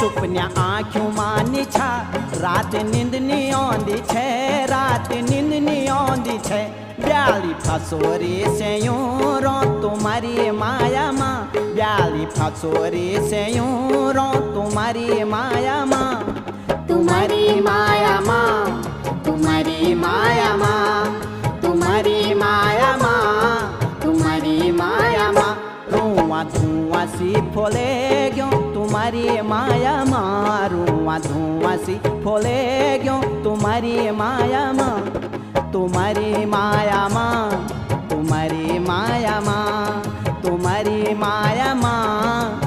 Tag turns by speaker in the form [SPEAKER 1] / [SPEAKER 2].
[SPEAKER 1] सुपन्या आँखों मानी छा रात नींद नहीं आँदी छे रात नींद नहीं आँदी छे ब्याली फसोरी से यूं रो तुम्हारी माया माँ ब्याली फसोरी से यूं रो तुम्हारी माया माँ तुम्हारी माया माँ तुम्हारी माया माँ तुम्हारी माया माँ तुम्हारी माया माँ रुआ धुआं सी फोले क्यों तुम्हारी माया माँ रुआ धुआं सी फोले क्यों तुम्हारी माया माँ तुम्हारी माया माँ तुम्हारी माया माँ तुम्हारी माया माँ